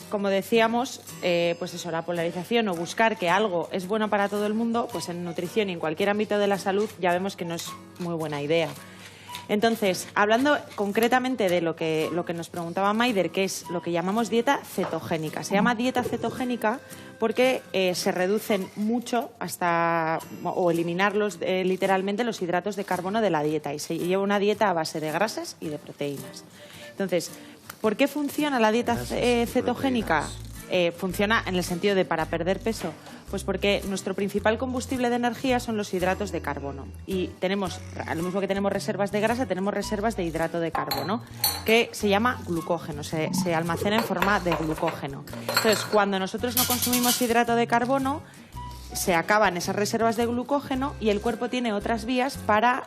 como decíamos, pues eso, la polarización o buscar que algo es bueno para todo el mundo, pues en nutrición y en cualquier ámbito de la salud ya vemos que no es muy buena idea. Entonces, hablando concretamente de lo que nos preguntaba Maider, que es lo que llamamos dieta cetogénica. Se llama dieta cetogénica porque se reducen mucho o eliminarlos literalmente los hidratos de carbono de la dieta y se lleva una dieta a base de grasas y de proteínas. Entonces, ¿por qué funciona la dieta cetogénica? Funciona en el sentido de para perder peso. Pues porque nuestro principal combustible de energía son los hidratos de carbono. Y tenemos, lo mismo que tenemos reservas de grasa, tenemos reservas de hidrato de carbono, que se llama glucógeno, se almacena en forma de glucógeno. Entonces, cuando nosotros no consumimos hidrato de carbono, se acaban esas reservas de glucógeno y el cuerpo tiene otras vías para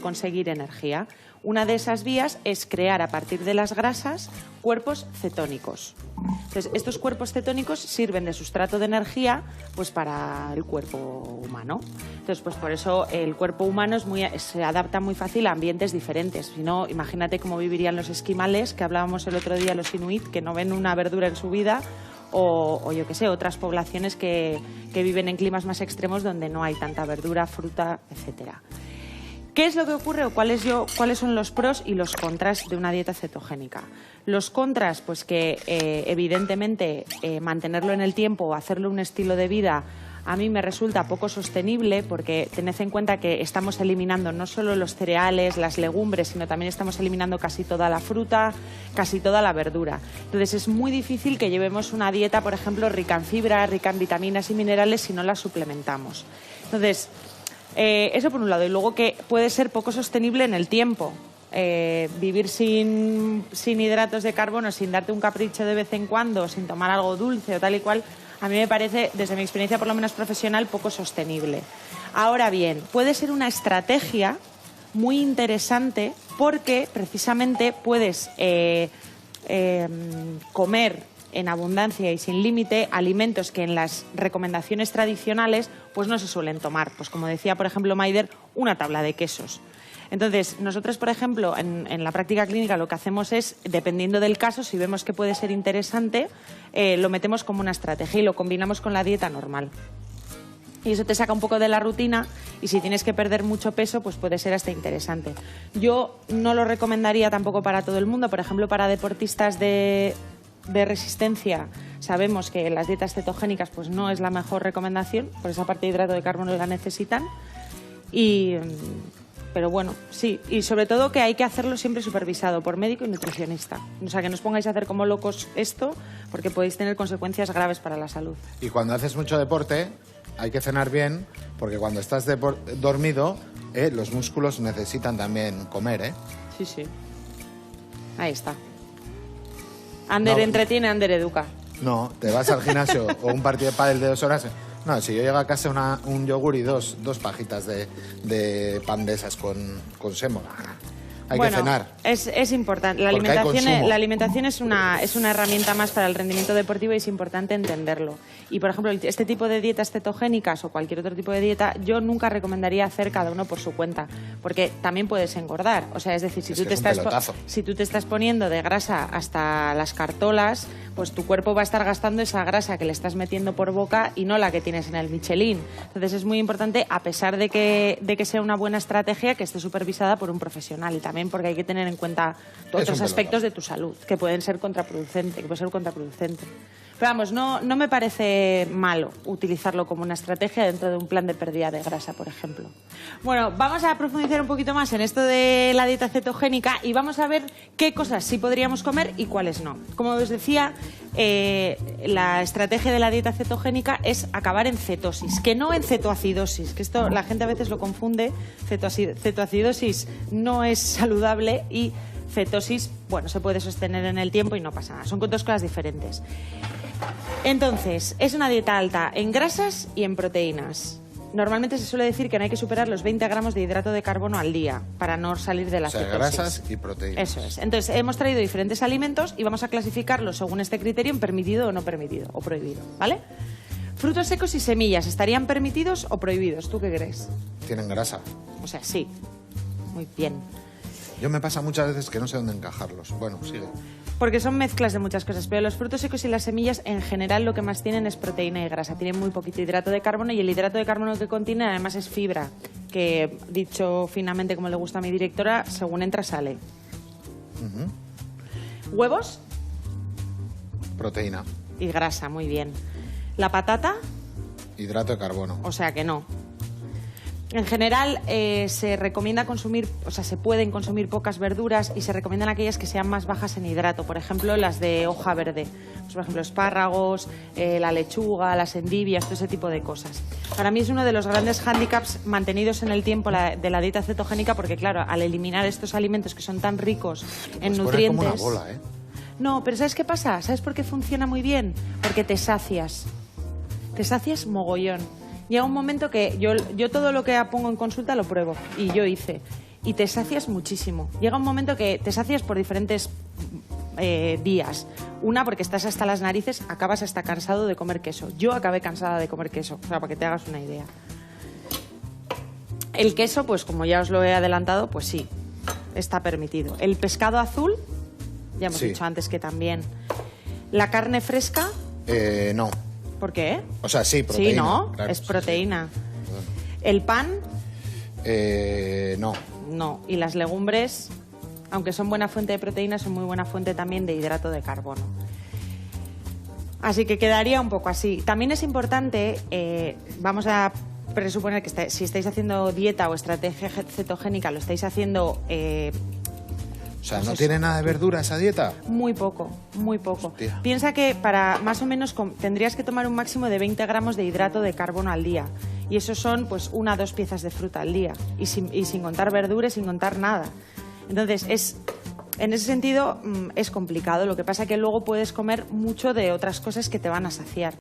conseguir energía. Una de esas vías es crear a partir de las grasas cuerpos cetónicos. Entonces, estos cuerpos cetónicos sirven de sustrato de energía pues para el cuerpo humano. Entonces, pues por eso el cuerpo humano se adapta muy fácil a ambientes diferentes. Si no, imagínate cómo vivirían los esquimales, que hablábamos el otro día, los inuit, que no ven una verdura en su vida, o yo qué sé, otras poblaciones que viven en climas más extremos donde no hay tanta verdura, fruta, etcétera. ¿Qué es lo que ocurre o cuáles son los pros y los contras de una dieta cetogénica? Los contras, pues que evidentemente mantenerlo en el tiempo o hacerlo un estilo de vida a mí me resulta poco sostenible porque tened en cuenta que estamos eliminando no solo los cereales, las legumbres, sino también estamos eliminando casi toda la fruta, casi toda la verdura. Entonces es muy difícil que llevemos una dieta, por ejemplo, rica en fibra, rica en vitaminas y minerales si no la suplementamos. Entonces, eso por un lado. Y luego que puede ser poco sostenible en el tiempo. Vivir sin hidratos de carbono, sin darte un capricho de vez en cuando, sin tomar algo dulce o tal y cual, a mí me parece, desde mi experiencia por lo menos profesional, poco sostenible. Ahora bien, puede ser una estrategia muy interesante porque precisamente puedes comer en abundancia y sin límite alimentos que en las recomendaciones tradicionales pues no se suelen tomar. Pues como decía, por ejemplo, Maider, una tabla de quesos. Entonces, nosotros, por ejemplo, en la práctica clínica lo que hacemos es, dependiendo del caso, si vemos que puede ser interesante, lo metemos como una estrategia y lo combinamos con la dieta normal. Y eso te saca un poco de la rutina y si tienes que perder mucho peso, pues puede ser hasta interesante. Yo no lo recomendaría tampoco para todo el mundo. Por ejemplo, para deportistas de resistencia sabemos que las dietas cetogénicas pues no es la mejor recomendación, por esa parte de hidrato de carbono la necesitan. Pero bueno, sí, y sobre todo que hay que hacerlo siempre supervisado por médico y nutricionista. O sea, que no os pongáis a hacer como locos esto, porque podéis tener consecuencias graves para la salud. Y cuando haces mucho deporte, hay que cenar bien, porque cuando estás dormido, los músculos necesitan también comer, ¿eh? Sí, sí. Ahí está. Ander entretiene, Ander educa. No, te vas al gimnasio o un partido de pádel de 2 horas... No, si yo llego a casa un yogur y dos pajitas de pan de esas con sémola. Hay que cenar. Es importante. La alimentación es una herramienta más para el rendimiento deportivo y es importante entenderlo. Y, por ejemplo, este tipo de dietas cetogénicas o cualquier otro tipo de dieta, yo nunca recomendaría hacer cada uno por su cuenta, porque también puedes engordar. O sea, es decir, si tú te estás poniendo de grasa hasta las cartolas, pues tu cuerpo va a estar gastando esa grasa que le estás metiendo por boca y no la que tienes en el Michelin. Entonces es muy importante, a pesar de que sea una buena estrategia, que esté supervisada por un profesional y también porque hay que tener en cuenta otros aspectos de tu salud que pueden ser contraproducentes, Pero vamos, no me parece malo utilizarlo como una estrategia dentro de un plan de pérdida de grasa, por ejemplo. Bueno, vamos a profundizar un poquito más en esto de la dieta cetogénica y vamos a ver qué cosas sí podríamos comer y cuáles no. Como os decía, la estrategia de la dieta cetogénica es acabar en cetosis, que no en cetoacidosis, que esto la gente a veces lo confunde. Cetoacidosis no es saludable y cetosis, bueno, se puede sostener en el tiempo y no pasa nada. Son dos cosas diferentes. Entonces, es una dieta alta en grasas y en proteínas. Normalmente se suele decir que no hay que superar los 20 gramos de hidrato de carbono al día para no salir de la cetosis. Grasas y proteínas. Eso es. Entonces, hemos traído diferentes alimentos y vamos a clasificarlos según este criterio en permitido o no permitido, o prohibido, ¿vale? Frutos secos y semillas, ¿estarían permitidos o prohibidos? ¿Tú qué crees? Tienen grasa. O sea, sí. Muy bien. Yo me pasa muchas veces que no sé dónde encajarlos. Bueno, sigue. Porque son mezclas de muchas cosas, pero los frutos secos y las semillas en general lo que más tienen es proteína y grasa. Tienen muy poquito hidrato de carbono y el hidrato de carbono que contiene además es fibra, que dicho finamente como le gusta a mi directora, según entra sale. ¿Huevos? Proteína. Y grasa, muy bien. ¿La patata? Hidrato de carbono. O sea que no. En general se recomienda consumir, o sea, se pueden consumir pocas verduras y se recomiendan aquellas que sean más bajas en hidrato. Por ejemplo, las de hoja verde. Pues, por ejemplo, espárragos, la lechuga, las endivias, todo ese tipo de cosas. Para mí es uno de los grandes hándicaps mantenidos en el tiempo de la dieta cetogénica porque, claro, al eliminar estos alimentos que son tan ricos en nutrientes... Como una bola, ¿eh? No, pero ¿sabes qué pasa? ¿Sabes por qué funciona muy bien? Porque te sacias. Te sacias mogollón. Llega un momento que yo todo lo que pongo en consulta lo pruebo, y yo hice, y te sacias muchísimo. Llega un momento que te sacias por diferentes vías. Una, porque estás hasta las narices, acabas hasta cansado de comer queso. Yo acabé cansada de comer queso, o sea, para que te hagas una idea. El queso, pues como ya os lo he adelantado, pues sí, está permitido. El pescado azul, ya hemos dicho antes que también. La carne fresca... No. ¿Por qué? O sea, sí, proteína. Sí, ¿no? Claro, es proteína. Sí. ¿El pan? No. No. Y las legumbres, aunque son buena fuente de proteína, son muy buena fuente también de hidrato de carbono. Así que quedaría un poco así. También es importante, vamos a presuponer que si estáis haciendo dieta o estrategia cetogénica, lo estáis haciendo... O sea, ¿no tiene nada de verdura esa dieta? Muy poco, muy poco. Hostia. Piensa que para más o menos tendrías que tomar un máximo de 20 gramos de hidrato de carbono al día. Y eso son pues 1 a 2 piezas de fruta al día. Y sin contar verduras, sin contar nada. Entonces, en ese sentido es complicado. Lo que pasa es que luego puedes comer mucho de otras cosas que te van a saciar.